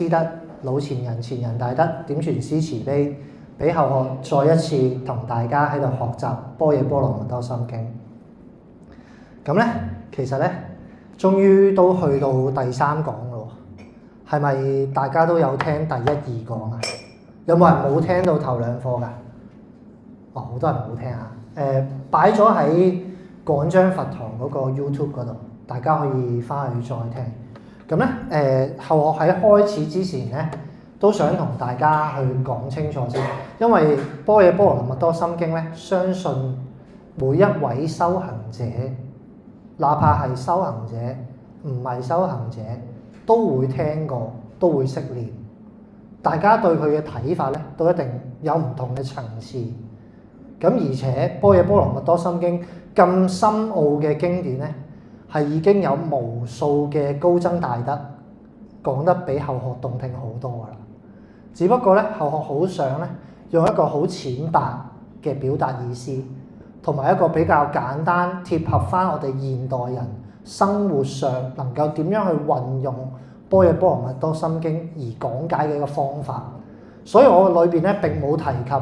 師德，老前人前人大德，點傳師慈悲，俾後學再一次同大家喺度學習般若波羅蜜多心經。咁咧，其實咧，終於都去到第3講咯。係咪大家都有聽第1、2講啊？有冇人冇聽到頭2課㗎？哦，好多人冇聽啊！擺咗喺廣章佛堂嗰個 YouTube 嗰度，大家可以翻去再聽。咁咧，後學喺開始之前咧，都想同大家去講清楚先，因為般若波羅蜜多心經咧，相信每一位修行者，哪怕係修行者，唔係修行者，都會聽過，都會識念。大家對佢嘅睇法咧，都一定有唔同嘅層次。咁而且般若波羅蜜多心經咁深奧嘅經典咧，係已經有無數嘅高僧大德講得比後學動聽好多㗎啦。只不過咧，後學好想咧用一個好淺白嘅表達意思，同埋一個比較簡單貼合翻我哋現代人生活上能夠點樣去運用般若波羅蜜多心經而講解嘅一個方法。所以我裏邊咧並冇提及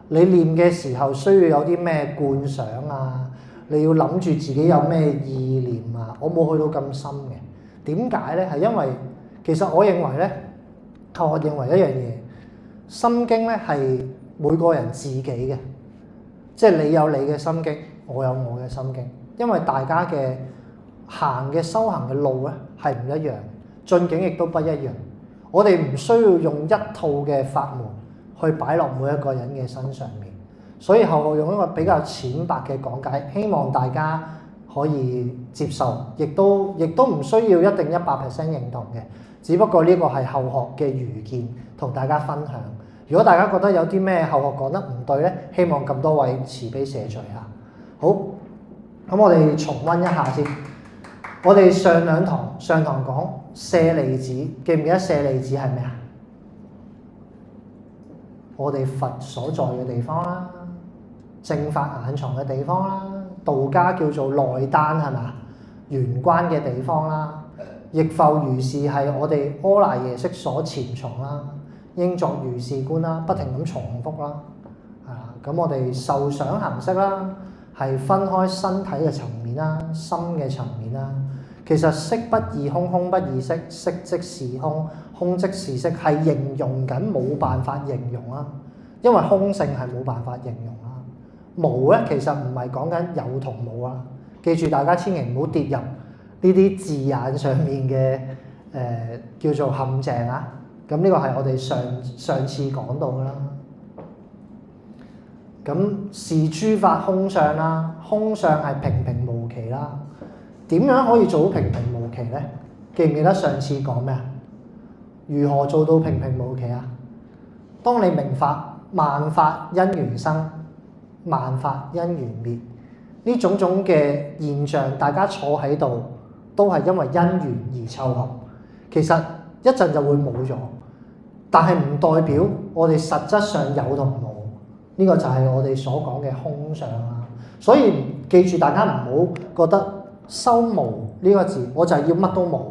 你念嘅時候需要有啲咩觀想啊，你要諗住自己有咩意念啊，我冇去到咁深嘅。點解咧？係因為其實我認為咧，我認為一樣嘢，心經咧係每個人自己嘅，即係你有你嘅心經，我有我嘅心經，因為大家嘅行嘅修行嘅路咧係唔一樣，進境亦都不一樣。我哋唔需要用一套嘅法門去擺落每一個人嘅身上面，所以後學用一個比較淺白嘅講解，希望大家可以接受，亦都唔需要一定100% 認同嘅，只不過呢個係後學嘅愚見，同大家分享。如果大家覺得有啲咩後學講得唔對咧，希望咁多位慈悲赦罪嚇。好，咁我哋重溫一下先。我哋上堂講舍利子，記唔記得舍利子係咩啊？我哋佛所在嘅地方啦，正法眼藏嘅地方啦，道家叫做內丹係咪？玄關嘅地方啦，亦復如是係我哋阿賴耶識所潛藏啦，應作如是觀啦，不停咁重複啦，係啦。咁我哋受想行識啦，係分開身體嘅層面啦、心嘅層面啦。其實色不異空，空不異色，色即是空，空即是色，係形容緊冇辦法形容啦，因為空性係冇辦法形容啦。無咧其實唔係講緊有同冇啊，記住大家千祈唔好跌入呢啲字眼上面嘅叫做陷阱啊。咁呢個係我哋上次講到㗎啦。咁是諸法空相啦，空相係平平無奇啦。點樣可以做到平平無奇咧？記唔記得上次講咩啊？如何做到平平無奇啊？當你明白萬法因緣生，萬法因緣滅，呢種種嘅現象，大家坐喺度都係因為因緣而湊合。其實一陣就會冇咗，但係唔代表我哋實質上有同冇。呢個就係我哋所講嘅空相啦。所以記住大家唔好覺得修無呢個字，我就係要乜都冇，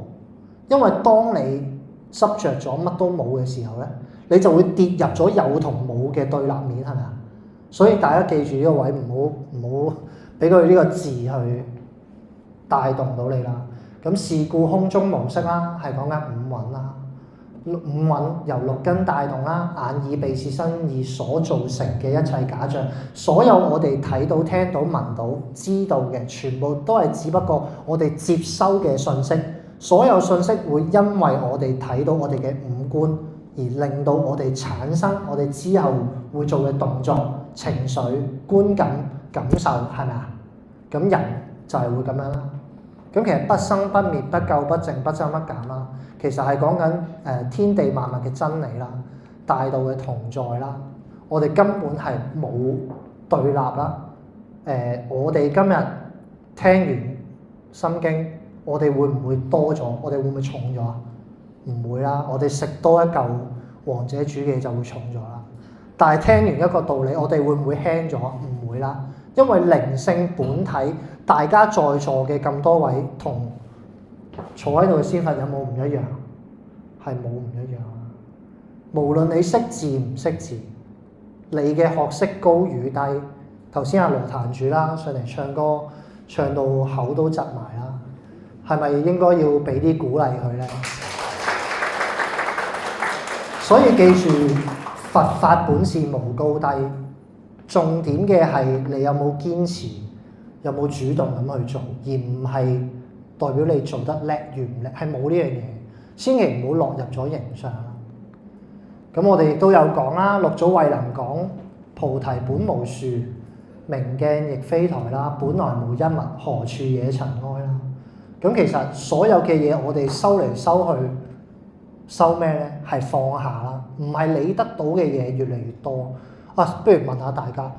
因為當你執着咗乜都冇嘅時候咧，你就會跌入咗有同冇嘅對立面，係咪啊？所以大家記住呢個位，唔好俾佢呢個字去帶動到你啦。咁是故空中無色啦，係講緊五蘊啦。五蘊由六根帶動啦，眼耳鼻舌身意所造成嘅一切假象，所有我哋睇到、聽到、聞到、知道嘅，全部都係只不過我哋接收嘅信息。所有信息會因為我哋睇到我哋嘅五官，而令到我哋產生我哋之後會做嘅動作、情緒、觀感、感受，係咪啊？咁人就係會咁樣啦。咁其實不生不滅、不垢不淨、不增不減啦。其實係講緊天地萬物嘅真理啦，大道嘅同在啦。我哋根本係冇對立啦。我哋今日聽完心經，我哋會唔會多咗？我哋會唔會重咗？唔會啦。我哋食多一嚿王者煮嘅就會重咗啦。但係聽完一個道理，我哋會唔會輕咗？唔會啦。因為靈性本體，大家在座嘅咁多位同坐喺度嘅仙佛有冇唔一樣？係冇唔一樣。無論你識字唔識字，你嘅學識高與低，頭先阿羅壇主啦上嚟唱歌，唱到口都窒埋啦，係咪應該要俾啲鼓勵佢咧？所以記住，佛法本是無高低，重點嘅係你有冇堅持，有冇主動咁去做，而唔係代表你做得叻與唔叻，係冇呢樣嘢。千祈唔好落入咗形上。咁我哋亦都有講啦，六祖慧能講菩提本無樹，明鏡亦非台啦，本來無一物，何處惹塵埃啦。咁其實所有嘅嘢我哋收嚟收去，收咩咧？係放下啦，唔係你得到嘅嘢越嚟越多。啊，不如問下大家，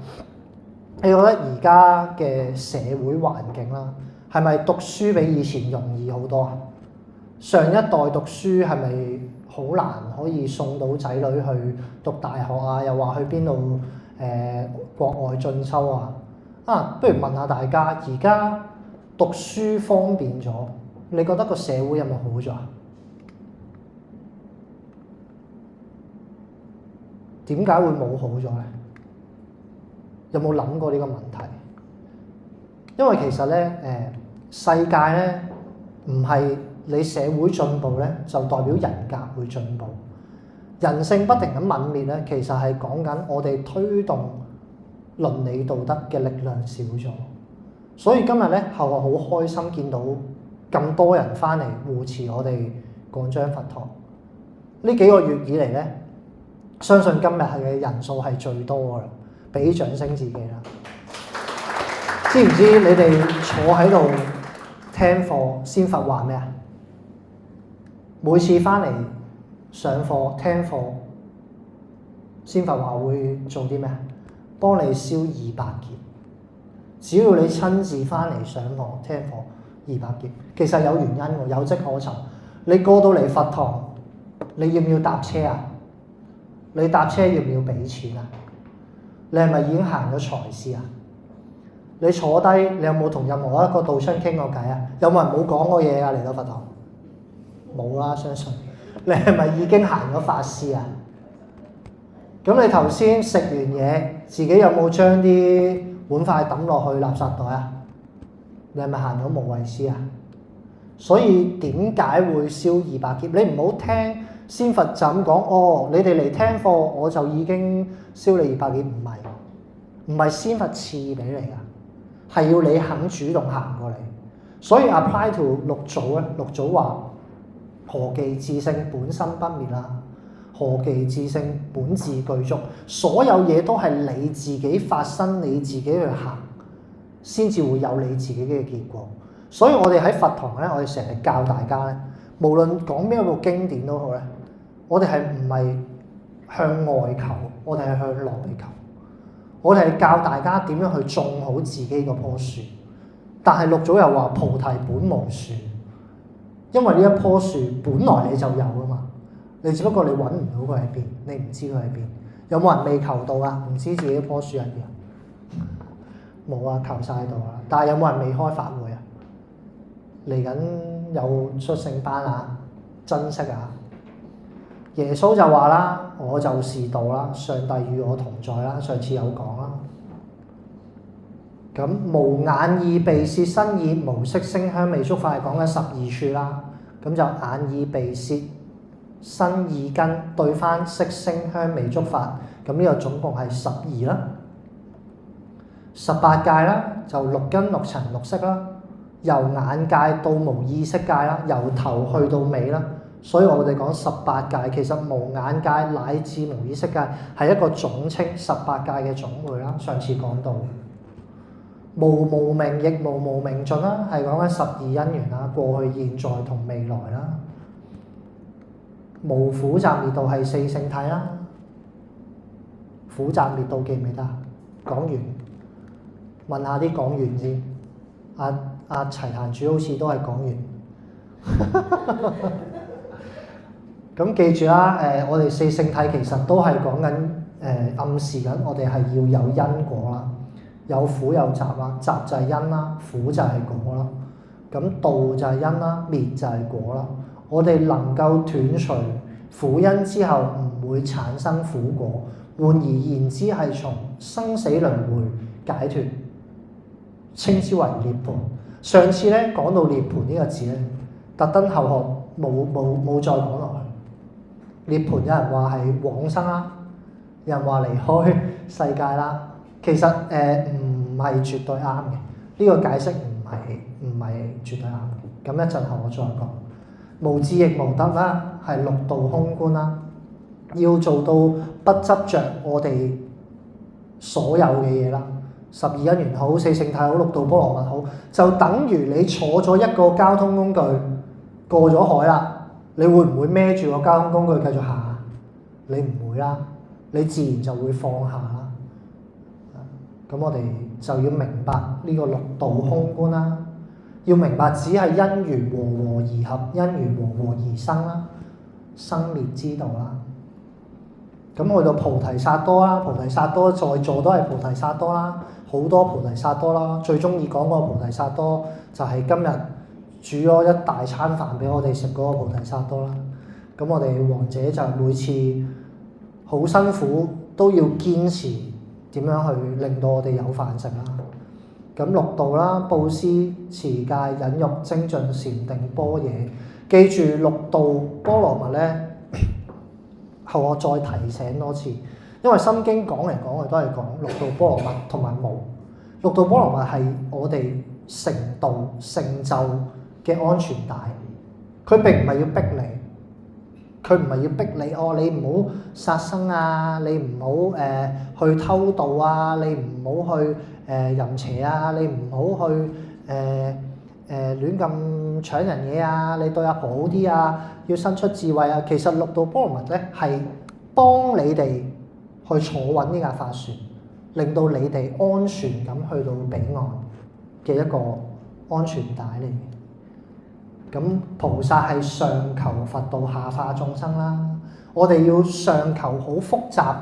你覺得而家嘅社會環境啦，係咪讀書比以前容易好多啊？上一代讀書係咪好難可以送到仔女去讀大學啊？又話去邊度國外進修啊？啊，不如問下大家，而家讀書方便咗，你覺得個社會有冇好咗啊？點解會冇好咗咧？有冇諗過呢個問題？因為其實咧，世界咧唔係你社會進步咧，就代表人格會進步。人性不停咁泯滅咧，其實係講緊我哋推動倫理道德嘅力量少咗。所以今日咧，後學好開心見到咁多人翻嚟護持我哋廣章佛堂。呢幾個月以嚟咧，相信今日係嘅人數係最多㗎啦，俾掌聲自己啦！知唔知你哋坐喺度聽課，先佛話咩啊？每次翻嚟上課聽課，先佛話會做啲咩啊？幫你燒200劫。只要你親自翻嚟上課聽課，200劫。其實有原因喎，有跡可尋。你過到嚟佛堂，你要唔要搭車啊？你搭車要唔要俾錢啊？你係咪已經行咗財師啊？你坐低，你有冇同任何一個道親傾過偈啊？有冇人冇講過嘢啊？嚟到佛堂冇啦，相信。你係咪已經行咗法師啊？咁你頭先食完嘢，自己有冇將啲碗筷抌落去垃圾袋啊？你係咪行咗無畏師啊？所以點解會燒200劫？你唔好聽先佛就咁講，哦，你哋嚟聽課我就已經燒你200劫，唔係先佛賜俾你㗎，係要你肯主動行過嚟。所以 apply to 六祖咧，六祖話何其自性本身不滅啦，何其自性本自具足，所有嘢都係你自己發生，你自己去行，先至會有你自己嘅結果。所以我哋喺佛堂咧，我哋成日教大家咧，無論講邊一個經典都好咧，我哋係唔係向外求，我哋係向內求。我哋係教大家點樣去種好自己嗰棵樹。但係六祖又話菩提本無樹，因為呢一棵樹本來你就有㗎嘛，你只不過你揾唔到佢喺邊，你唔知佢喺邊。有冇人未求到啊？唔知自己棵樹喺邊？冇啊，求晒到啦。但係有冇人未開法會啊？嚟緊有出聖班啊，珍惜啊！耶穌就話啦：我就是道啦，上帝與我同在啦。上次有講啦。咁無眼耳鼻舌身意無色聲香味觸法係講緊12處啦。咁就眼耳鼻舌身意根對翻色聲香味觸法，咁呢個總共係12啦。18界啦，就六根六塵六色啦。由眼界到無意識界啦，由頭去到尾啦。所以我哋講18界，其實無眼界乃至無意識界係一個總稱，18界嘅總會啦。上次講到無明亦無明盡啦，係講緊12因緣啦，過去、現在同未來啦。無苦集滅道係4聖諦啦。苦集滅道記唔記得？講完，問下啲講完先。阿齊壇主好似都係講完。咁記住啦，我哋4聖諦其實都係講緊暗示緊我哋係要有因果啦，有苦有集啦，集就係因啦，苦就係果啦。咁道就係因啦，滅就係果啦。我哋能夠斷除苦因之後，唔唔會產生苦果。換而言之，係從生死輪迴解脫，稱之為涅槃。上次咧講到涅槃呢個字咧，特登後學冇再講落去。涅槃有人話係往生啦，有人話離開世界啦。其實唔係絕對啱嘅，呢個解釋唔係絕對啱嘅。咁一陣後我再講。無智亦無得啦，係六道空觀啦。要做到不執着我哋所有嘅嘢啦，十二因緣好，四聖諦好，六道波羅蜜好，就等於你坐咗一個交通工具過咗海啦，你會唔會孭住個交通工具繼續行啊？你唔會啦，你自然就會放下啦。咁我哋就要明白呢個六道空觀啦，要明白只係因緣和合而合，因緣和合而生啦，生滅之道啦。咁去到菩提薩埵啦，菩提薩埵在座都係菩提薩埵啦，好多菩提薩埵啦。最中意講嗰個菩提薩埵就係今日煮咗一大餐飯俾我哋食嗰個菩提薩埵啦。咁我哋王者就每次好辛苦都要堅持點樣去令到我哋有飯食啦。咁六道啦，布施、持戒、忍辱、精進、禪定、般若。記住六道波羅蜜咧。後我再提醒多次，因為《心經》講嚟講去都係講六道波羅蜜同埋無。六道波羅蜜係我哋成道成就嘅安全帶，佢並唔係要逼你，佢唔係要逼你你唔好殺生啊，你唔好去偷盜啊，你唔好去淫邪啊，你唔好去亂咁搶人嘢啊，你對阿婆好啲啊，要伸出智慧啊。其實六道波羅蜜咧係幫你哋去坐穩呢架法船，令到你哋安全咁去到彼岸嘅一個安全帶嚟嘅。咁菩薩係上求佛道，下化眾生啦。我哋要上求好複雜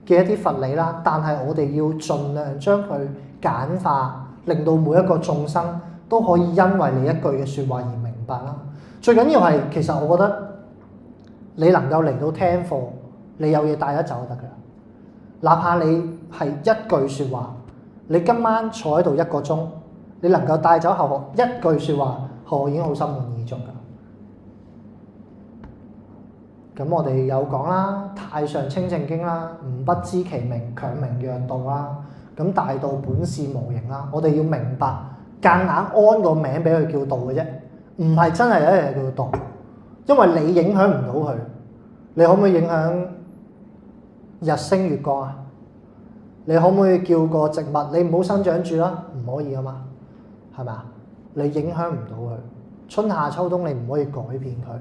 嘅一啲佛理啦，但係我哋要盡量將佢簡化，令到每一個眾生都可以因為你一句嘅説話而明白啦。最緊要係，其實我覺得你能夠嚟到聽課，你有嘢帶得走就得㗎啦。哪怕你係一句説話，你今晚坐喺度一個鐘，你能夠帶走後學一句説話，我已經好心滿意足㗎。咁我哋有講啦，《太上清淨經》啦，吾不知其名，強名曰道啦。咁大道本是無形啦，我哋要明白，夾硬安個名俾佢叫道嘅啫，唔係真係有一樣嘢叫道，因為你影響唔到佢。你可唔可以影響日升月降啊？你可唔可以叫個植物你唔好生長住啦？唔可以啊嘛，係咪啊？你影響唔到佢，春夏秋冬你唔可以改變佢，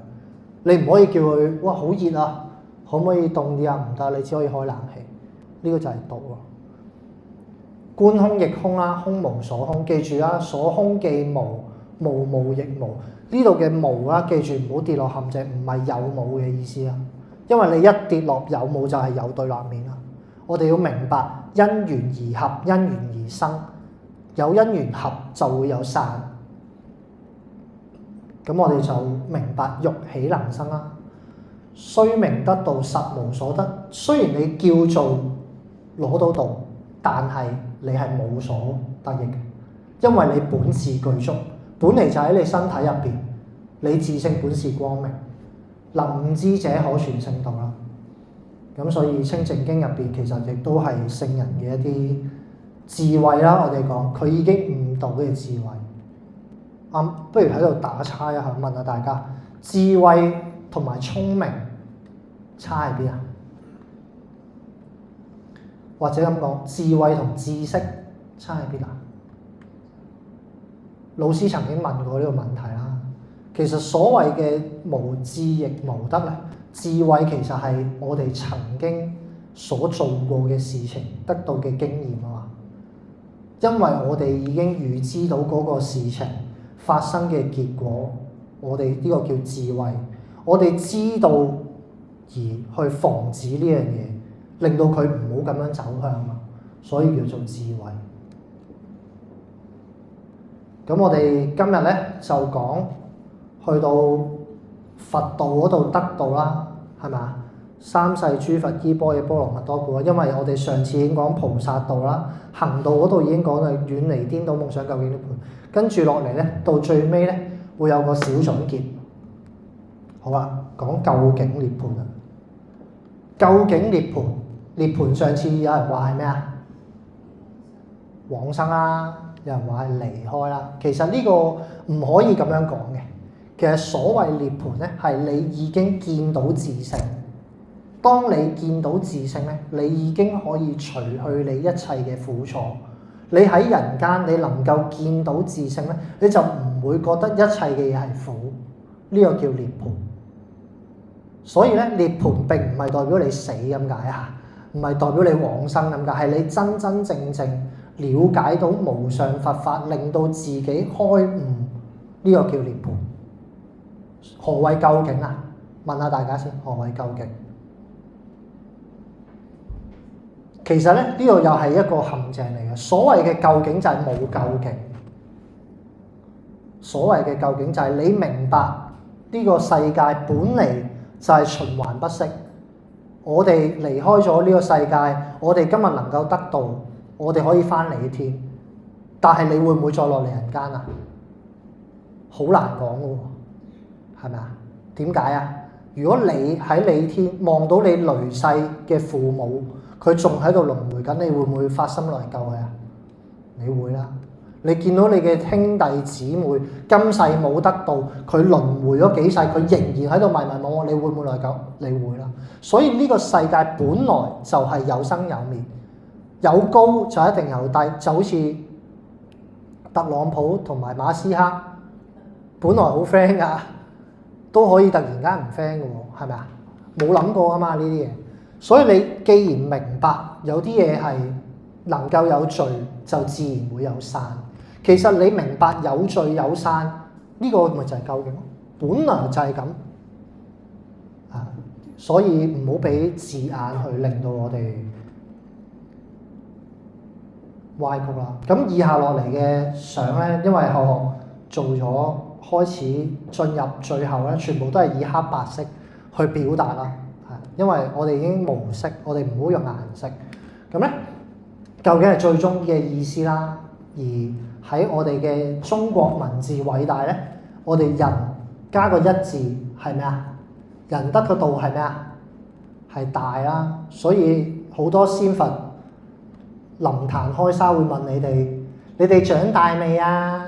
你唔可以叫佢哇好熱啊，可唔可以凍啲啊？唔得，你只可以開冷氣，呢個就係道咯。觀空亦空啦，空無所空，記住啦，所空既無，無無亦無。呢度嘅無啦，記住唔好跌落陷阱，唔係有冇嘅意思啊，因為你一跌落有冇就係有對立面啦。我哋要明白因緣而合，因緣而生，有因緣合就會有散。咁我哋就明白欲起能生啦。雖明得道，實無所得。雖然你叫做攞到道，但係你係冇所得益嘅，因為你本自具足，本嚟就喺你身體入邊，你自性本是光明，能悟之者可傳聖道啦。咁所以《清淨經》入邊其實亦都係聖人嘅一啲智慧啦。我哋講佢已經悟到嘅智慧。不如喺度打岔一下，問下大家，智慧同埋聰明差喺邊啊？或者咁講，智慧同知識差喺邊啊？老師曾經問過呢個問題啦。其實所謂嘅無智亦無得咧，智慧其實係我哋曾經所做過嘅事情得到嘅經驗啊嘛。因為我哋已經預知到嗰個事情發生嘅結果，我哋呢個叫智慧。我哋知道而去防止呢樣嘢，令到佢唔好咁樣走向嘛，所以叫做智慧。咁我哋今日咧就講去到佛道嗰度得道啦，係咪啊？三世諸佛依般若波羅蜜多故啊，因為我哋上次已經講菩薩道啦，行道嗰度已經講到遠離顛倒夢想究竟涅槃，跟住落嚟咧，到最尾咧會有個小總結。好啊，講究竟涅槃啊，究竟涅槃，涅槃上次有人話係咩啊？往生啦，有人話係離開啦。其實呢個唔可以咁樣講嘅。其實所謂涅槃咧，係你已經見到自性。當你見到自性咧，你已經可以除去你一切嘅苦楚。你喺人間，你能夠見到自性咧，你就唔會覺得一切嘅嘢係苦。呢個叫涅槃。所以咧，涅槃並唔係代表你死咁解啊，唔係代表你往生咁解，係你真真正正了解到無上佛法，令到自己開悟，呢個叫涅槃。何謂究竟啊？問下大家先，何謂究竟？其實咧，呢度又係一個陷阱嚟嘅。所謂嘅究竟就係冇究竟。所謂嘅究竟就係你明白呢個世界本嚟就係循環不息。我哋離開咗呢個世界，我哋今日能夠得到，我哋可以翻嚟天。但係你會唔會再落嚟人間啊？好難講嘅喎，係咪啊？點解啊？如果你喺你天望到你累世嘅父母，佢仲喺度輪迴緊，你會唔會發心來救佢啊？你會啦。你見到你嘅兄弟姊妹今世冇得到，佢輪迴咗幾世，佢仍然喺度迷迷惘惘，你會唔會來救？你會啦。所以呢個世界本來就係有生有滅，有高就一定有低，就好似特朗普同埋馬斯克本來好 friend 㗎，都可以突然間唔 friend 嘅喎，係咪啊？冇諗過啊嘛呢啲嘢。所以你既然明白有啲嘢係能夠有聚，就自然會有散。其實你明白有聚有散，呢個咪就係究竟咯。本來就係咁啊，所以唔好俾字眼去令到我哋歪曲啦。咁以下落嚟嘅相咧，因為後學做咗開始進入最後咧，全部都係以黑白色去表達啦。因為我哋已經模式，我哋唔好用顏色。咁咧，究竟係最終嘅意思啦。而喺我哋嘅中國文字偉大咧，我哋人加個一字係咩啊？仁德個道係咩啊？係大啦。所以好多仙佛臨壇開沙會問你哋長大未啊？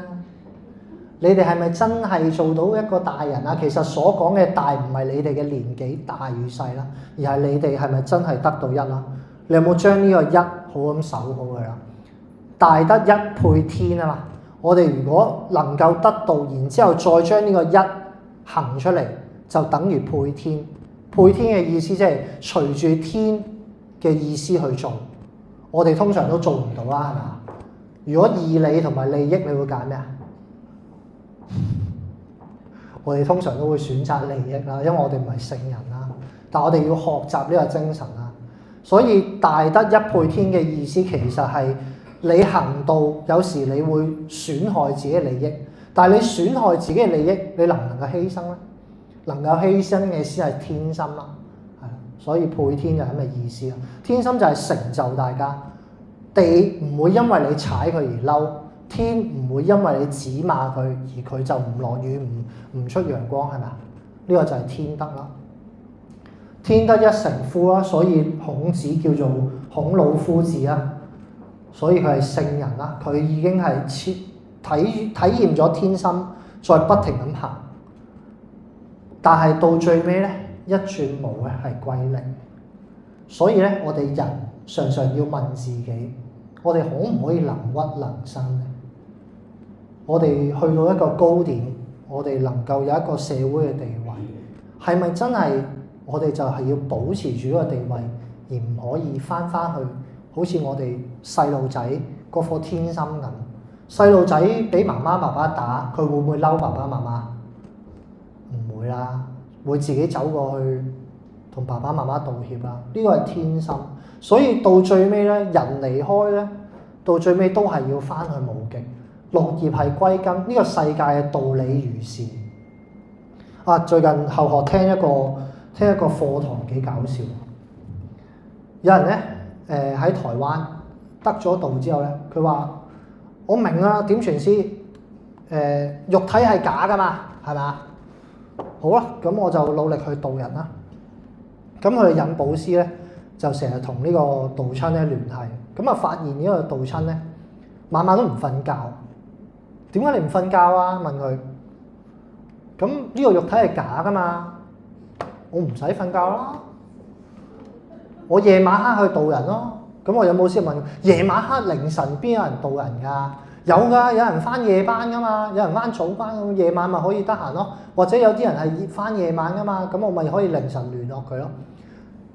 你哋係咪真係做到一個大人啊？其實所講嘅大唔係你哋嘅年紀大與細啦，而係你哋係咪真係得到一啦？你有冇將呢個一好咁守好佢啦？大得一配天啊嘛！我哋如果能夠得到，然之後再將呢個一行出嚟，就等於配天。配天嘅意思即係隨住天嘅意思去做。我哋通常都做唔到啦，係嘛？如果義理同埋利益，你會揀咩啊？我哋通常都會選擇利益啦，因為我哋唔係聖人啦。但我哋要學習呢個精神啦。所以大得一配天嘅意思其實係你行道有時你會損害自己嘅利益，但係你損害自己嘅利益，你能唔能夠犧牲咧？能夠犧牲嘅先係天心啦，係。所以配天就係咁嘅意思啦。天心就係成就大家，地唔會因為你踩佢而嬲。天唔會因為你指罵佢而佢就唔落雨唔出陽光，係咪啊？呢個就係天德啦。天德一成夫啦，所以孔子叫做孔老夫子啦。所以佢係聖人啦，佢已經係體驗咗天心，再不停咁行。但係到最尾咧，一轉無咧係歸零。所以咧，我哋人常常要問自己：我哋可唔可以能屈能伸咧？我哋去到一個高點，我哋能夠有一個社會嘅地位，係咪真係我哋就係要保持住呢個地位，而唔可以翻去好似我哋細路仔嗰顆天心咁？細路仔俾媽媽爸爸打，佢會唔會嬲爸爸媽媽？唔會啦，會自己走過去同爸爸媽媽道歉啦。呢個係天心。所以到最尾咧，人離開咧，到最尾都係要翻去無極。落葉係歸根，呢個世界嘅道理如是。最近後學聽一個聽一個課堂幾搞笑。有人咧喺台灣得咗道之後咧，佢話：我明啦，點傳師肉體係假噶嘛，係咪啊？好啦，咁我就努力去導人啦。咁佢引寶師咧就成日同呢個道親咧聯繫，咁啊發現呢個道親咧晚晚都唔瞓覺。點解你唔瞓覺啊？問佢。咁呢個肉體係假噶嘛，我唔使瞓覺啦。我夜晚黑去導人咯。咁我有冇先問？夜晚黑凌晨邊有人導人㗎？有㗎，有人返夜班㗎嘛，有人返早班咁，夜晚咪可以得閒咯。或者有啲人係返夜晚㗎嘛，咁我咪可以凌晨聯絡佢咯。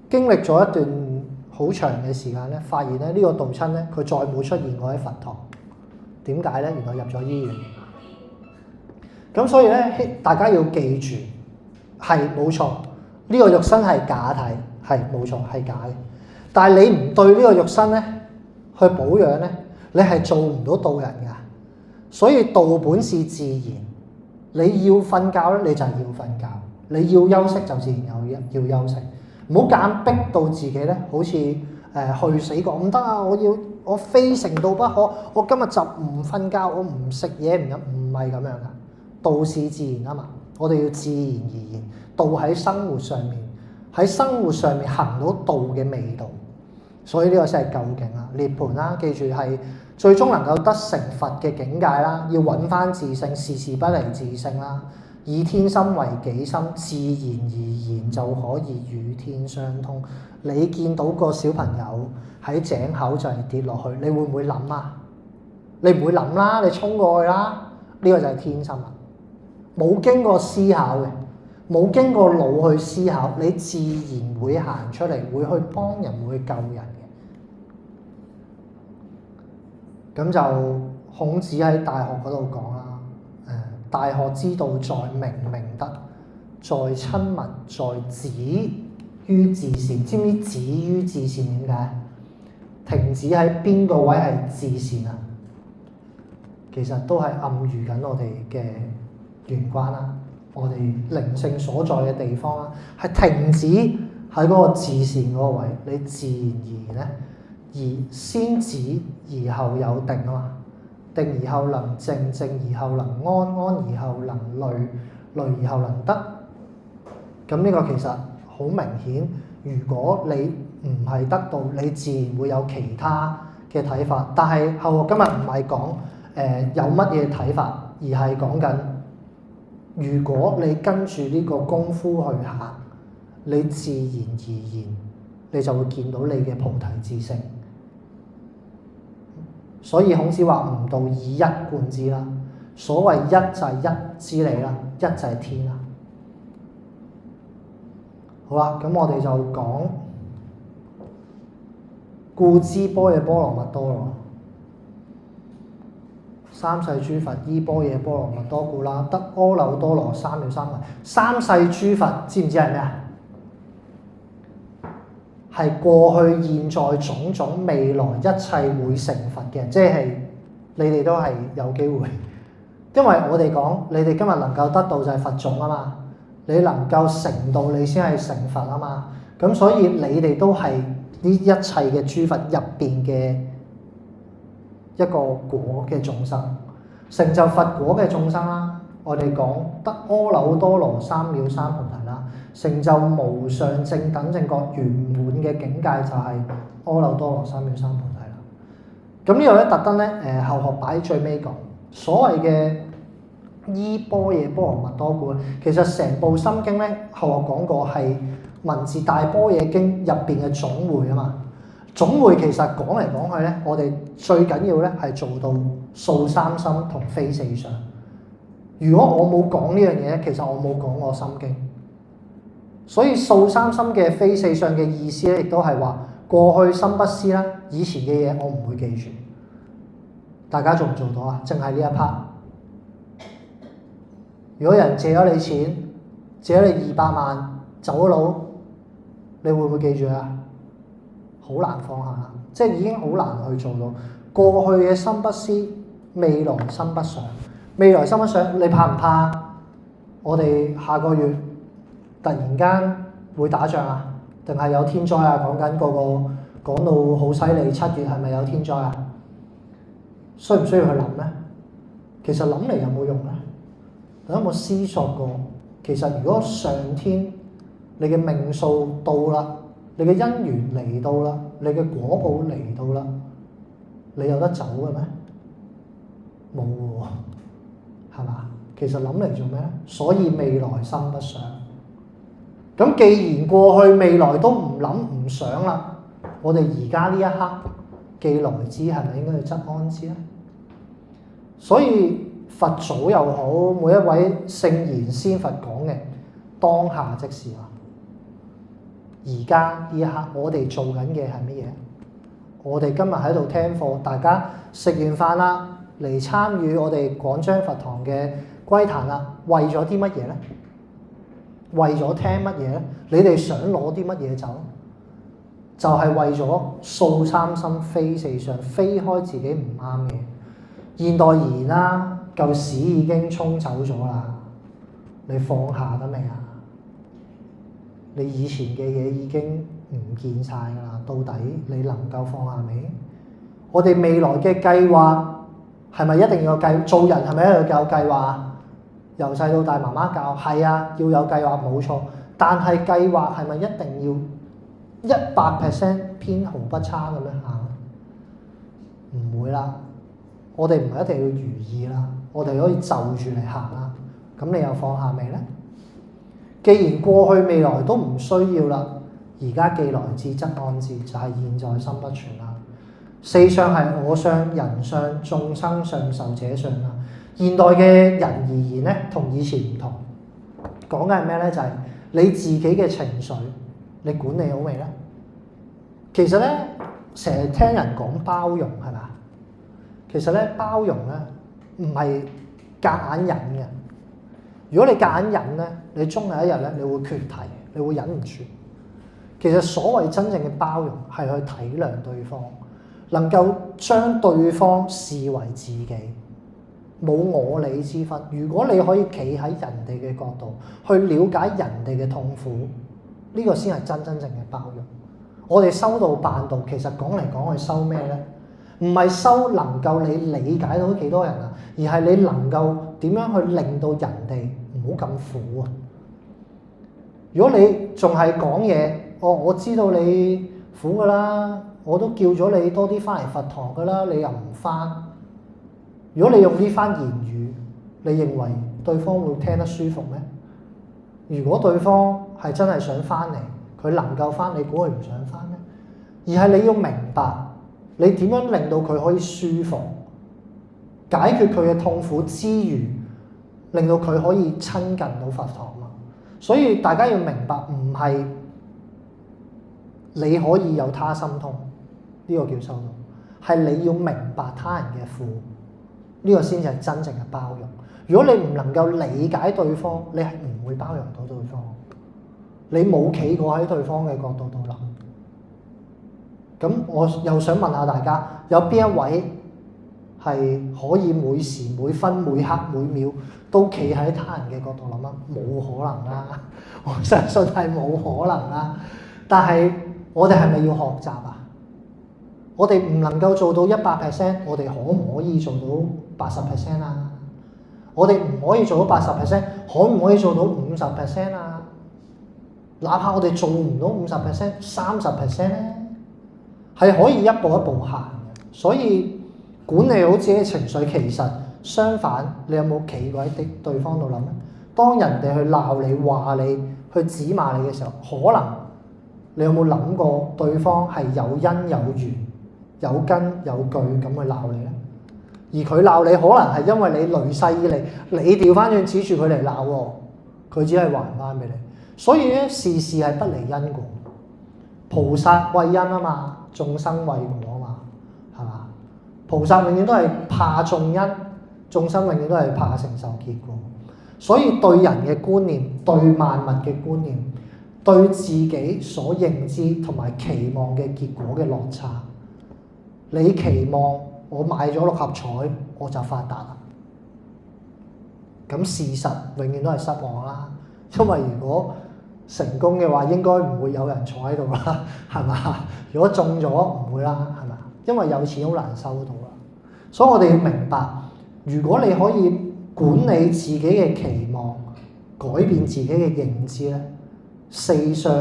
經歷咗一段好長嘅時間咧，發現咧呢個道親咧，佢再冇出現過喺佛堂。點解咧？原來入咗醫院。咁所以咧，大家要記住，係冇錯，呢個肉身係假體，係冇錯，係假嘅。但係你唔對呢個肉身咧去保養咧，你係做唔到道人㗎。所以道本是自然，你要瞓覺咧，你就係要瞓覺；你要休息就自然要休息。唔好夾硬逼到自己咧，好似去死過唔得啊！我非成道不可，我今日就唔瞓覺，我唔食嘢唔飲，唔係咁樣㗎。道是自然啊嘛，我哋要自然而然。道喺生活上面，喺生活上面行到道嘅味道，所以呢個先係究竟啦。涅槃啦，記住係最終能夠得成佛嘅境界啦。要揾翻自性，時時不離自性啦。以天心為己心，自然而然就可以與天相通。你見到個小朋友喺井口就係跌落去，你會唔會諗啊？你唔會諗啦，你衝過去啦。呢個就係天心啦。冇經過思考嘅，冇經過腦去思考，你自然會行出嚟，會去幫人，會去救人嘅。咁就孔子喺大學嗰度講啦，大學之道在明明德，在親民，在止於至善。知唔知止於至善點解？停止喺邊個位係至善啊？其實都係暗喻緊我哋嘅玄關啦，我哋靈性所在嘅地方啦，係停止喺嗰個至善嗰個位，你自然而然咧，而先止而後有定啊嘛，定而後能靜，靜而後能安，安而後能慮，慮而後能得。咁呢個其實好明顯，如果你唔係得到，你自然會有其他嘅睇法。但係後學今日唔係講有乜嘢睇法，而係講緊如果你跟住呢個功夫去行，你自然而然你就會見到你嘅菩提之性。所以孔子話吾道以一貫之啦。所謂一就係一之理啦，一就係天啦。好啦，咁我哋就講故知般若波羅蜜多咯。三世諸佛依般若波羅蜜多故啦，得阿耨多羅三藐三菩提。三世諸佛知唔知係咩啊？係過去、現在、種種、未來一切會成佛嘅，即係你哋都係有機會。因為我哋講，你哋今日能夠得到就係佛種啊嘛，你能夠成道你先係成佛啊嘛，咁所以你哋都係呢一切嘅諸佛入邊嘅一個果嘅眾生，成就佛果嘅眾生啦。我哋講得阿耨多羅三藐三菩提啦，成就無上正等正覺圓滿嘅境界就係阿耨多羅三藐三菩提啦。咁呢度咧特登咧後學擺最尾講，所謂嘅依般若波羅蜜多故，其實成部心經咧後學講過係文字大般若經入邊嘅總會啊嘛。總會其實講嚟講去咧，我哋最緊要咧係做到掃三心同非四相。如果我冇講呢樣嘢咧，其實我冇講我心經。所以掃三心嘅非四相嘅意思咧，亦都係話過去心不思啦，以前嘅嘢我唔會記住。大家做唔做到啊？淨係呢一 part。如果有人借咗你錢，借咗你200萬走咗佬，你會唔會記住啊？好難放下，即係已經好難去做到。過去嘅心不思，未來心不想。未來心不想，你怕唔怕？我哋下個月突然間會打仗啊？定係有天災啊？講緊個講到好犀利，7月係咪有天災啊？需唔需要去諗咧？其實諗嚟有冇用咧？大家有冇思索過？其實如果上天你嘅命數到啦，你嘅姻緣嚟到啦，你嘅果報嚟到啦，你有得走嘅咩？冇喎，係嘛？其實諗嚟做咩咧？所以未來心不想。咁既然過去未來都唔諗唔想啦，我哋而家呢一刻既來之係咪應該要則安之咧？所以佛祖又好，每一位聖賢先佛講嘅當下即是啊。而家呢一刻我哋做緊嘅係乜嘢？我哋今日喺度聽課，大家食完飯啦，嚟參與我哋廣彰佛堂嘅歸壇啦，為咗啲乜嘢咧？為咗聽乜嘢咧？你哋想攞啲乜嘢走？就係為咗掃三心非四相，飛開自己唔啱嘅。現代而言啦，舊屎已經沖走咗啦，你放下得未啊？你以前嘅嘢已經唔見晒㗎啦，到底你能夠放下未？我哋未來嘅計劃係咪一定要有計？做人係咪一定要有計劃啊？由細到大媽媽教係啊，要有計劃冇錯，但係計劃係咪一定要100% 編毫不差咁樣行？唔會啦，我哋唔係一定要如意啦，我哋可以就住嚟行啦。咁你又放下未咧？既然過去未來都唔需要啦，而家既來之則安之，就係現在心不存啦。四相係我相、人相、眾生相、壽者相啦。現代嘅人而言咧，同以前唔同，講緊係咩咧？就係你自己嘅情緒，你管理好未咧？其實咧，成日聽人講包容係嘛？其實咧，包容咧唔係夾硬忍嘅。如果你夾硬忍咧，你終有一日咧，你會缺堤，你會忍唔住。其實所謂真正嘅包容係去體諒對方，能夠將對方視為自己。冇我理之分。如果你可以企喺人哋嘅角度去了解人哋嘅痛苦，呢個先係真正嘅包容。我哋修道辦道，其實講嚟講去修咩咧？唔係修能夠你理解到幾多人啊，而係你能夠點樣去令到人哋唔好咁苦啊！如果你仲係講嘢，我知道你苦噶啦，我都叫咗你多啲翻嚟佛堂噶啦，你又唔翻。如果你用呢番言語，你認為對方會聽得舒服咩？如果對方係真係想翻嚟，佢能夠翻，你估佢唔想翻咩？而係你要明白，你點樣令到佢可以舒服，解決佢嘅痛苦之餘，令到佢可以親近到佛堂嘛。所以大家要明白，唔係你可以有他心痛，呢個叫修道，係你要明白他人嘅苦。呢個先至係真正嘅包容。如果你唔能夠理解對方，你係唔會包容到對方。你冇企過喺對方嘅角度度諗。咁我又想問下大家，有邊一位係可以每時每分每刻每秒都企喺他人嘅角度諗啊？冇可能啦，我相信係冇可能啦。但係我哋係咪要學習啊？我哋唔能夠做到100%，我哋可唔可以做到80% 啊？我哋唔可以做到80%，可唔可以做到50% 啊？哪怕我哋做唔到50%、30%咧，係可以一步一步行嘅。所以管理好自己嘅情緒，其實相反，你有冇企過喺對方度諗咧？當人哋去鬧你、話你、去指罵你嘅時候，可能你有冇諗過對方係有因有緣、有根有據咁去鬧你咧？而佢鬧你，可能係因為你累世以嚟，你調翻轉指住佢嚟鬧喎，佢只係還翻俾你。所以咧，事事係不離因果。菩薩畏因啊嘛，眾生畏果啊嘛，係嘛？菩薩永遠都係怕種因，眾生永遠都係怕承受結果。所以對人嘅觀念、對萬物嘅觀念、對自己所認知同埋期望嘅結果嘅落差，你期望我買咗6合彩我就發達啦，咁事實永遠都係失望啦。因為如果成功嘅話，應該唔會有人坐喺度啦，係嘛？如果中咗唔會啦，係嘛？因為有錢好難收到啦。所以我哋要明白，如果你可以管理自己嘅期望，改變自己嘅認知咧，四相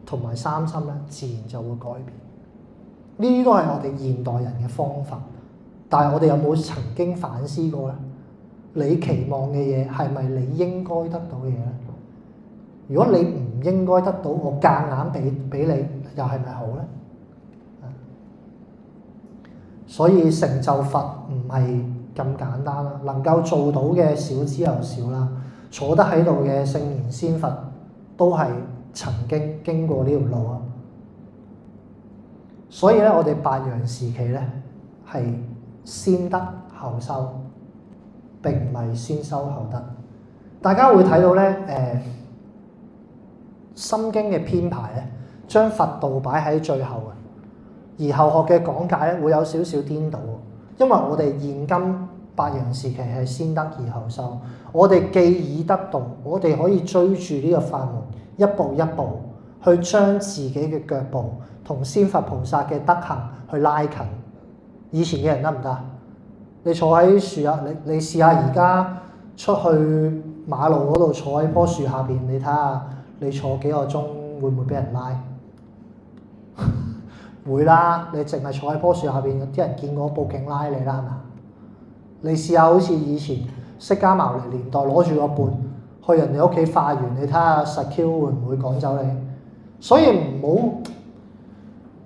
同埋三心咧，自然就會改變。呢啲都係我哋現代人嘅方法，但係我哋有冇曾經反思過咧？你期望嘅嘢係咪你應該得到嘅嘢咧？如果你唔應該得到，我夾硬俾你，又係咪好咧？所以成就佛唔係咁簡單啦，能夠做到嘅少之又少啦。坐得喺度嘅聖賢仙佛都係曾經經過呢條路啊。所以咧，我哋白羊時期咧係先得後修，並唔係先修後得。大家會睇到咧，心經嘅編排咧，將佛道擺喺最後嘅，而後學嘅講解咧會有少少顛倒，因為我哋現今白羊時期係先得而後修，我哋既已得道，我哋可以追住呢個法門，一步一步去將自己嘅腳步同先佛菩薩嘅德行去拉近。以前嘅人得唔得？你坐喺樹下，你試下而家出去馬路嗰度坐喺棵樹下邊，你睇下你坐幾個鐘會唔會俾人拉？會啦，你淨係坐喺棵樹下邊，有啲人見過報警拉你啦，係嘛？你試下好似以前釋迦牟尼年代攞住個缽去人哋屋企化緣，你睇下實 Q 會唔會趕走你？所以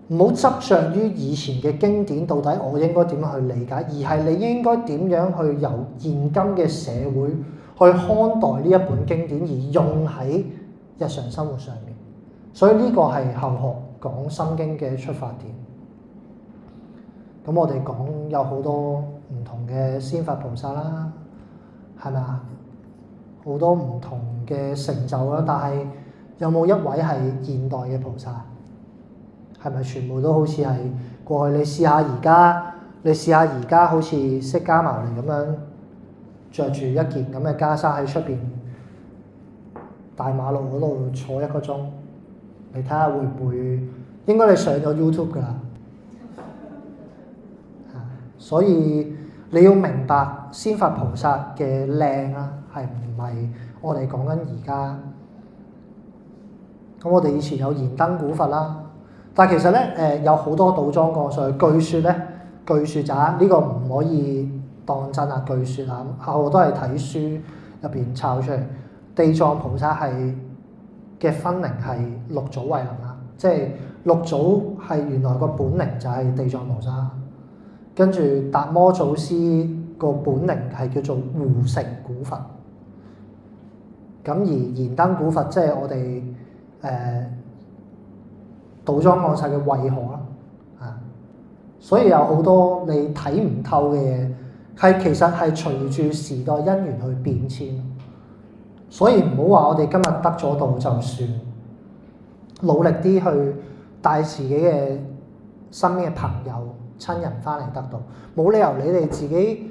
唔好執着於以前嘅經典，到底我應該點樣去理解，而係你應該點樣去由現今嘅社會去看待呢一本經典，而用喺日常生活上面。所以呢個係後學講心經嘅出發點。咁我哋講有好多唔同嘅仙佛菩薩啦，係咪啊？好多唔同嘅成就啦，但係有冇一位係現代嘅菩薩？係咪全部都好似係過去？你試下而家好似釋迦牟尼咁樣着住一件咁嘅袈裟喺出邊大馬路嗰度坐一個鐘，你睇下會唔會？應該你上咗 YouTube 㗎啦。所以你要明白仙佛菩薩嘅靚啦，係唔係我哋講緊而家？咁我哋以前有燃燈古佛啦。但係其實咧，有好多倒裝降世，據說咋呢個唔可以當真啊！據說啊，我都係睇書入邊抄出嚟，地藏菩薩係嘅分靈係六祖慧能啦，即係六祖係原來個本靈就係地藏菩薩，跟住達摩祖師個本靈係叫做護城古佛，咁而燃燈古佛即係我哋倒裝降世嘅慧可啦，所以有好多你睇唔透嘅嘢，其實係隨住時代因緣去變遷。所以唔好話我哋今日得咗道就算，努力啲去帶自己嘅身邊嘅朋友親人翻嚟得道，冇理由你哋自己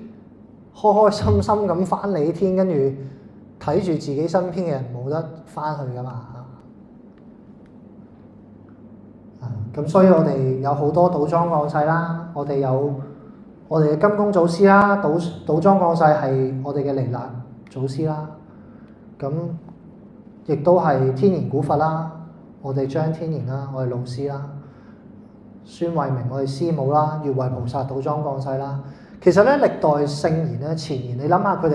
開開心心咁翻嚟天，跟住睇住自己身邊嘅人冇得翻去噶嘛。咁所以我哋有好多倒裝降世啦，我哋有我哋嘅金剛祖師啦，倒裝降世係我哋嘅彌勒祖師啦，咁亦都係天然古佛啦，我哋張天然啦，我哋老師啦，孫慧明我哋師母啦，月慧菩薩倒裝降世啦。其實咧歷代聖賢咧前賢，你諗下佢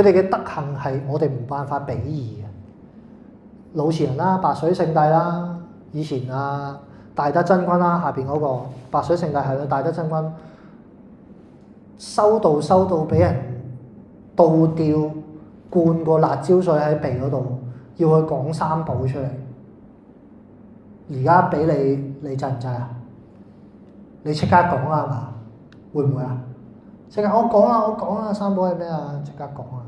哋嘅德行係我哋冇辦法比擬嘅。老前人啦，白水聖帝啦，以前大德真君啦，下邊嗰個白水聖帝係啦，大德真君修道俾人倒吊灌個辣椒水喺鼻嗰度，要佢講三寶出嚟。而家俾你制唔制啊？你即刻講啊嘛？會唔會啊？即刻我講啦，三寶係咩啊？即刻講啊！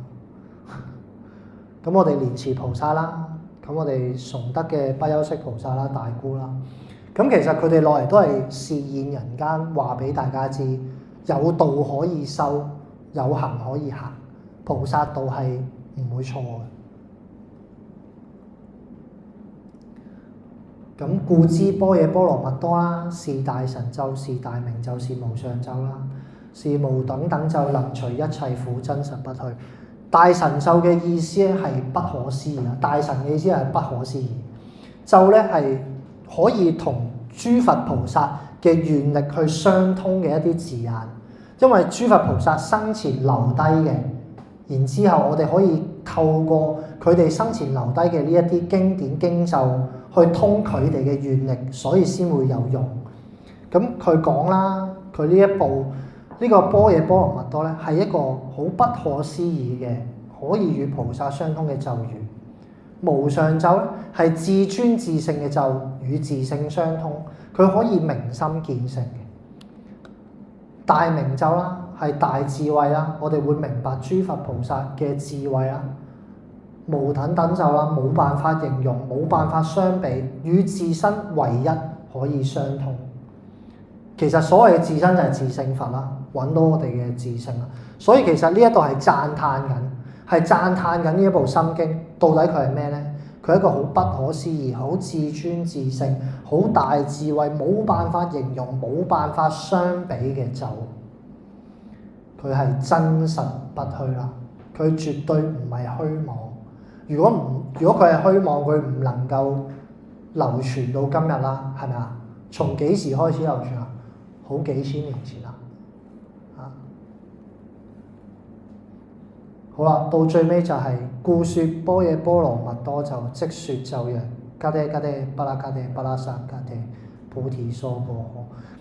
咁我哋蓮池菩薩啦，咁我哋崇德嘅不休息菩薩啦，大姑啦。咁其實佢哋落嚟都係示現人間，話俾大家知有道可以修，有行可以行，菩薩道係唔會錯嘅。咁故知般若波羅蜜多啦，是大神咒，是大明咒，是無上咒啦，是無等等咒，能除一切苦，真實不虛。大神咒嘅意思咧係不可思議啊！大神嘅意思係不可思議，咒咧係可以同諸佛菩薩嘅願力去相通嘅一啲字眼，因為諸佛菩薩生前留低嘅，然之後我哋可以透過佢哋生前留低嘅呢一啲經典經咒去通佢哋嘅願力，所以先會有用。咁佢講啦，佢呢一部呢個般若波羅蜜多咧係一個好不可思議嘅，可以與菩薩相通嘅咒語。無上咒咧係至尊至聖嘅咒，與自性相通，佢可以明心見性嘅。大明咒啦係大智慧啦，我哋會明白諸佛菩薩嘅智慧啦。無等等咒啦，冇辦法形容，冇辦法相比，與自身唯一可以相通。其實所謂嘅自身就係自性佛啦，揾到我哋嘅自性啦。所以其實呢一度係讚歎緊，係讚歎緊呢一部心經。到底佢係咩咧？佢係一個好不可思議、好至尊至聖、好大智慧，冇辦法形容、冇辦法相比嘅咒。佢係真實不虛啦，佢絕對唔係虛妄。如果佢係虛妄，佢唔能夠流傳到今日啦，係咪啊？從幾時開始流傳啊？好幾千年前啦，好啦，到最尾就係故說般若波羅蜜多咒，即說咒曰：迦爹迦爹巴拉迦爹巴拉薩迦爹菩提薩婆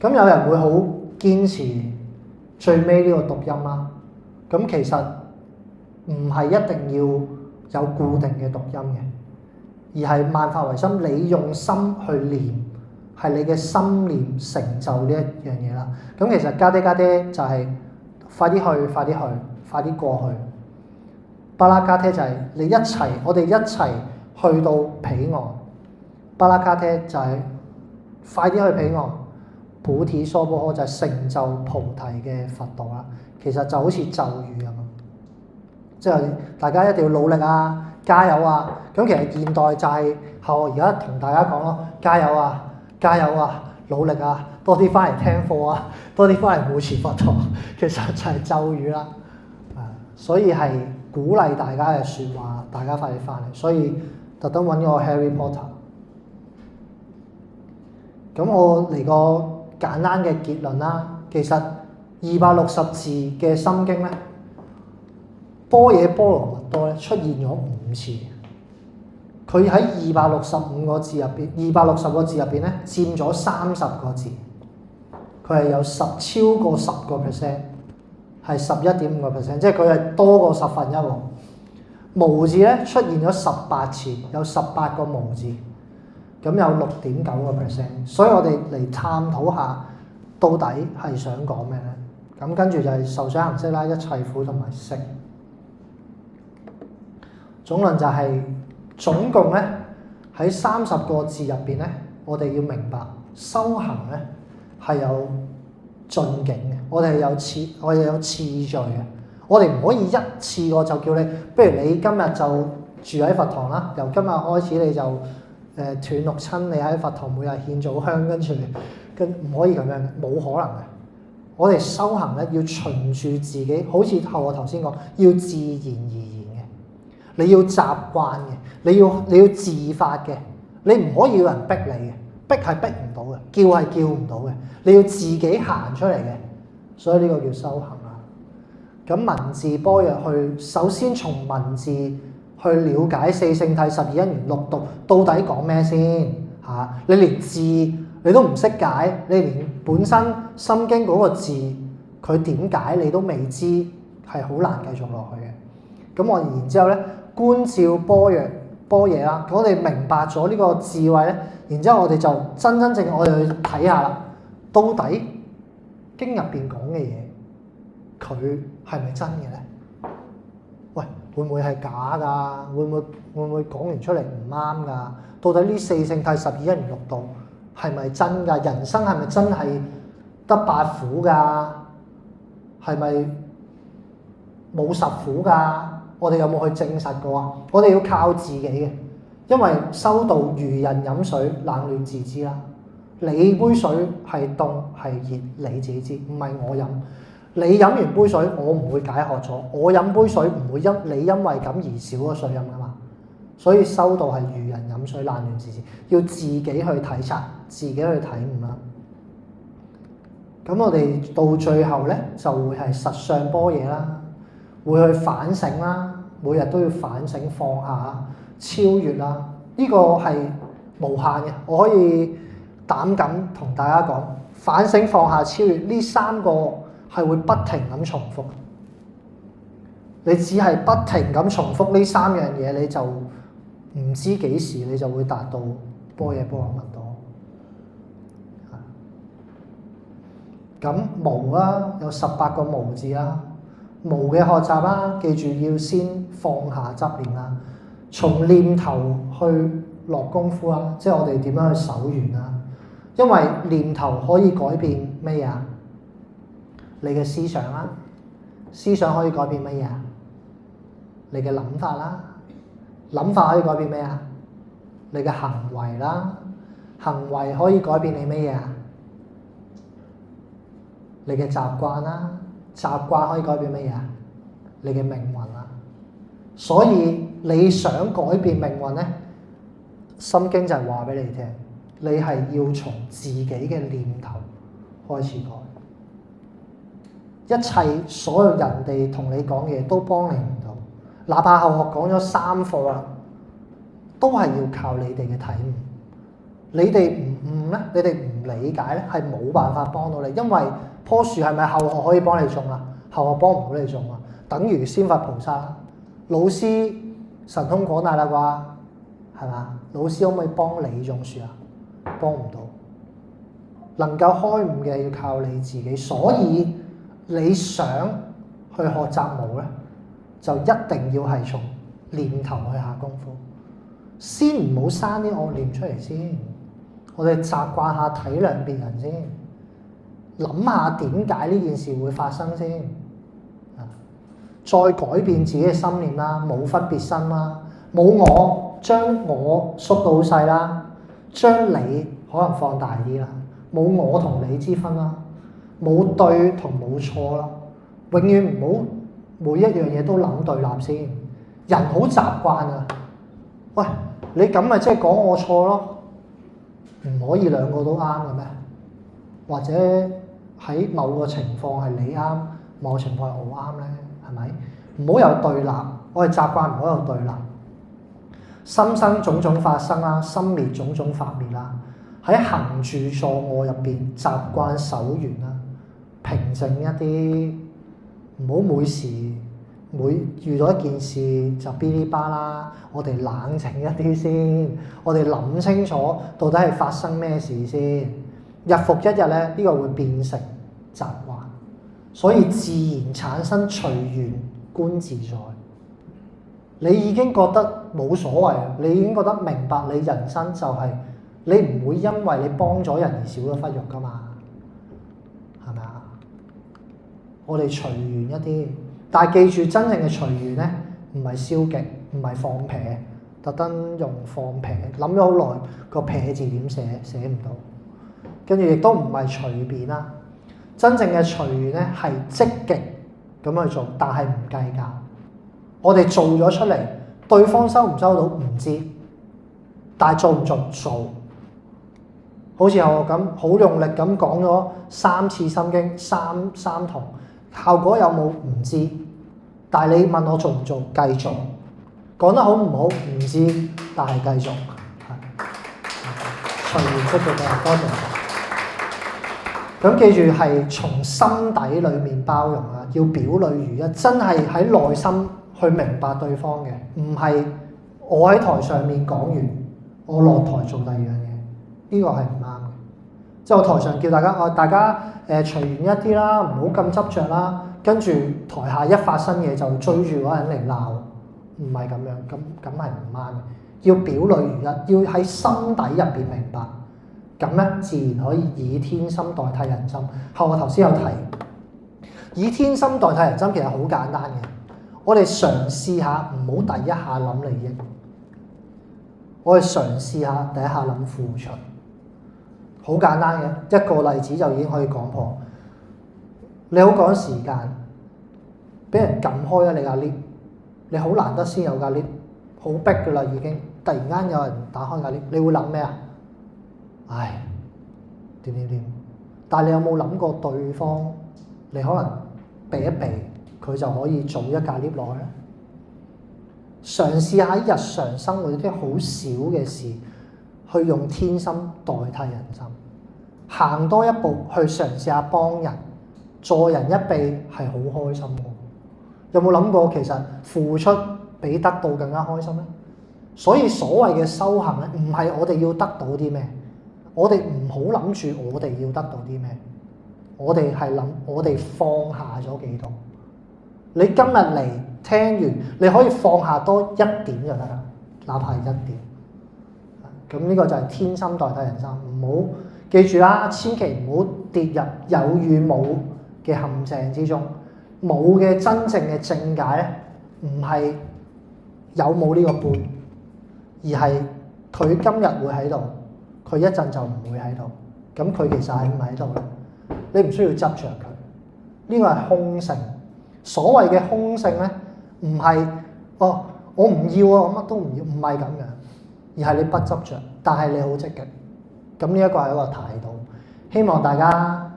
訶。咁有人會好堅持最尾呢個讀音啦。咁其實唔係一定要有固定嘅讀音嘅，而係萬法唯心，你用心去念，係你嘅心念成就呢一樣嘢啦。咁其實迦爹迦爹就係快啲去，快啲去，快啲過去。巴拉迦爹就係你一齊，我哋一齊去到彼岸。巴拉迦爹就係快啲去彼岸。菩提薩婆訶就係成就菩提嘅佛道啦。其實就好似咒語咁，即係大家一定要努力啊，加油啊！咁其實現代就係我而家同大家講咯，加油啊，加油啊，努力啊，多啲翻嚟聽課啊，多啲翻嚟護持佛陀，其實就係咒語啦。所以係鼓勵大家嘅説話，大家快啲翻嚟。所以特登揾個 Harry Potter。咁我嚟個簡單嘅結論啦。其實260字嘅心經咧，般若波羅蜜多咧出現咗5次。佢喺265個字入邊，260個字入邊咧佔咗30個字。佢係有超過10%。係11.5%，即係佢係多過1/10喎。無字咧出現咗18次，有18個無字，咁有6.9%。所以我哋嚟探討下，到底係想講咩咧？咁跟住就係受想行識啦，一切苦同埋識。總論就係總共咧喺30個字入邊咧，我哋要明白修行咧係有進境嘅，我哋有次序嘅，我哋唔可以一次過就叫你，不如你今日就住喺佛堂啦，由今日開始你就斷六親，你喺佛堂每日獻早香，跟唔可以咁樣，冇可能嘅。我哋修行咧要循住自己，好似我頭先講，要自然而然嘅，你要習慣嘅，你要自發嘅，你唔可以有人逼你嘅。逼係逼唔到嘅，叫係叫唔到嘅，你要自己行出嚟嘅，所以呢個叫修行啊。咁文字般若去，首先從文字去了解四聖諦、12因緣、六度到底講咩先嚇？你連字你都唔識解，你連本身心經嗰個字佢點解你都未知，係好難繼續落去嘅。咁我然之後咧，觀照般若啦，我哋明白咗呢個智慧咧。然之後我哋就真正我哋去睇下啦，到底經入邊講嘅嘢，佢係咪真嘅咧？喂，會唔會係假㗎？會唔會講完出嚟唔啱㗎？到底呢四聖諦、12因緣、六度係咪真㗎？人生係咪真係得8苦㗎？係咪冇10苦㗎？我哋有冇去證實過啊？我哋要靠自己嘅。因為修道如人飲水，冷暖自知啦。你杯水係凍係熱，你自己知，唔係我飲。你飲完杯水，我唔會解渴咗。我飲杯水唔會你因為咁而少咗水飲噶嘛。所以修道係如人飲水，冷暖自知，要自己去體察，自己去體悟啦。咁我哋到最後咧，就會係實相般若啦，會去反省啦，每日都要反省放下、超越啦。呢個係無限嘅，我可以膽敢同大家講，反省、放下、超越呢三個係會不停咁重複。你只係不停咁重複呢三樣嘢，你就唔知幾時你就會達到般若波羅蜜多。咁無啦，有18個無字啦，無嘅學習啦，記住要先放下執念啦，從念頭去落功夫啦，即係我哋點樣去守緣啦。因為念頭可以改變咩啊？你嘅思想啦，思想可以改變乜嘢啊？你嘅諗法啦，諗法可以改變咩啊？你嘅行為啦，行為可以改變你乜嘢啊？你嘅習慣啦，習慣可以改變乜嘢啊？你嘅命運啦。所以你想改變命運咧，心經就係話俾你聽，你係要從自己嘅念頭開始改。一切所有人哋同你講嘅嘢都幫你唔到，哪怕後學講咗3課啦，都係要靠你哋嘅體悟。你哋唔悟咧，你哋唔理解咧，係冇辦法幫到你。因為棵樹係咪後學可以幫你種啊？後學幫唔到你種啊。等於仙佛菩薩，老師神通廣大啦啩，係嘛？老師可唔可以幫你種樹啊？幫唔到。能夠開悟嘅要靠你自己，所以你想去學習無咧，就一定要係從念頭去下功夫，先唔好生啲惡念出嚟先。我哋習慣下體諒別人先，諗下點解呢件事會發生先，再改變自己嘅心念啦，冇分別心啦，冇我，將我縮到好細啦，將你可能放大啲啦，冇我同你之分啦，冇對同冇錯啦，永遠唔好每一樣嘢都諗對立先。人好習慣啊，喂，你咁咪即係講我錯咯？唔可以兩個都啱嘅咩？或者喺某個情況係你啱，某個情況係我啱咧，係咪？唔好有對立，我哋習慣唔好有對立。心生種種法生啦，心滅種種法滅啦。喺行住坐臥入邊習慣守緣啦，平靜一啲，唔好每遇到一件事就嗶哩吧啦。我哋冷靜一啲先，我哋諗清楚到底係發生咩事先。日復一日咧，呢個會變成習慣，所以自然產生隨緣觀自在。你已經覺得冇所謂，你已經覺得明白你人生就係你唔會因為你幫咗人而少咗忽肉噶嘛，係咪啊？我哋隨緣一啲，但係記住真正嘅隨緣咧，唔係消極，唔係放撇，特登用放撇，諗咗好耐個撇字點寫，寫唔到，跟住亦都唔係隨便啦。真正嘅隨緣咧係積極咁去做，但係唔計較。我哋做咗出嚟，對方收唔收到唔知，但係做唔做做。好似我咁好用力咁講咗3次心經，三堂，效果有冇唔知，但係你問我做唔做，繼續。講得好唔好唔知，但係繼續。隨緣積極嘅，多謝。咁記住係從心底裏面包容啊，要表裏如一，真係喺內心去明白對方嘅，唔係我喺台上面講完，我落台做第二樣嘢，呢個係唔啱嘅。即係我台上叫大家，大家隨緣一啲啦，唔好咁執着啦，跟住台下一發生嘢就追住嗰人嚟鬧，唔係咁樣，咁係唔啱嘅。要表裏如一，要喺心底入邊明白，咁咧自然可以以天心代替人心。我頭先有提，以天心代替人心其實好簡單嘅。我哋嘗試下唔好第一下諗利益，我哋嘗試下第一下諗付出，好簡單嘅一個例子就已經可以講破。你好趕時間，俾人撳開咗你架 lift，你好難得先有架 lift，好逼㗎啦已經，突然間有人打開架 lift，你會諗咩啊？唉，點？但係你有冇諗過對方？你可能避一避，佢就可以早一架 lift 落去咧。嘗試下喺日常生活啲好少嘅事，去用天心代替人心，行多一步去嘗試下幫人，助人一臂係好開心嘅。有冇諗過其實付出比得到更加開心咧？所以所謂嘅修行咧，唔係我哋要得到啲咩，我哋唔好諗住我哋要得到啲咩，我哋係諗我哋放下咗幾多。你今日嚟聽完，你可以放下多一點就得啦，哪怕係一點。咁呢個就係天心代替人心，唔好記住啦，千祈唔好跌入有與冇嘅陷阱之中。冇嘅真正嘅正解咧，唔係有冇呢個杯，而係佢今日會喺度，佢一陣就唔會喺度。咁佢其實係唔喺度咧，你唔需要執着佢。呢個係空性。所謂嘅空性咧，唔係我唔要啊，我乜都唔要，唔係咁樣，而係你不執着，但係你好積極。咁呢一個係一個態度，希望大家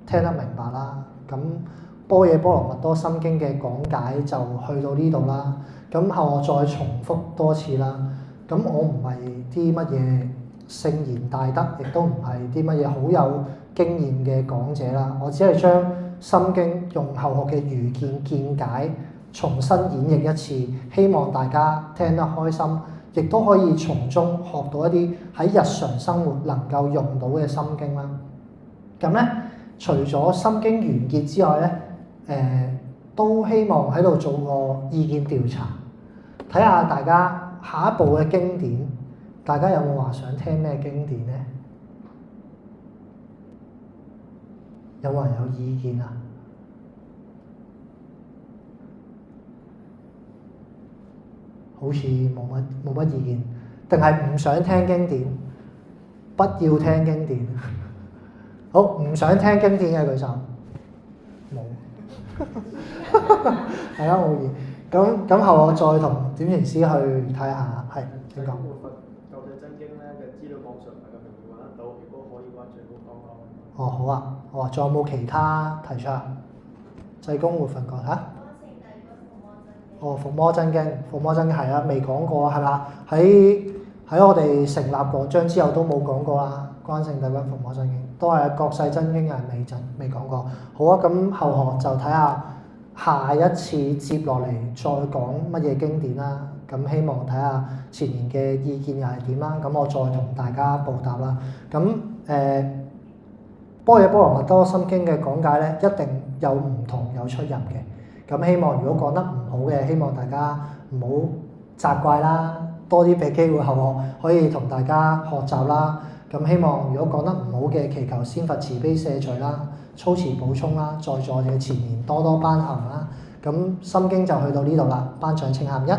聽得明白啦。咁般若波羅蜜多心經嘅講解就去到呢度啦。咁後我再重複多次啦。咁我唔係啲乜嘢聖賢大德，亦都唔係啲乜嘢好有經驗嘅講者啦。我只係將心經用後學嘅愚見見解重新演繹一次，希望大家聽得開心，亦都可以從中學到一啲喺日常生活能夠用到嘅心經啦。咁咧，除咗心經完結之外咧，都希望喺度做個意見調查，睇下大家下一步嘅經典，大家有冇話想聽咩經典咧？有冇人有意見啊？好似冇乜意見，定係唔想聽經典？不要聽經典。好，唔想聽經典嘅舉手。冇。係啊，冇意。咁後我再同點傳師去睇下，係點講？舊世真經咧嘅資料網上唔係咁容易揾得到，如果可以嘅話，最好講講。哦，好啊，好啊，仲有冇其他提出啊？濟公活佛講嚇。哦，伏魔真經，伏魔真經係啊，未講過係嘛？喺我哋成立講章之後都冇講過啦。關聖帝君伏魔真經都係國世真經係未講過。好啊，咁後學就睇下下一次接落嚟再講乜嘢經典啦。咁希望睇下前言嘅意見又係點啦。咁我再同大家報答啦。咁般若波羅蜜多心經嘅講解咧，一定有唔同有出入嘅。咁希望如果講得唔好嘅，希望大家唔好責怪啦，多啲俾機會後學可以同大家學習啦。咁希望如果講得唔好嘅，祈求先佛慈悲赦罪啦，粗詞補充啦，在座嘅前言多多頒行啦。咁心經就去到呢度啦，頒獎請喊一。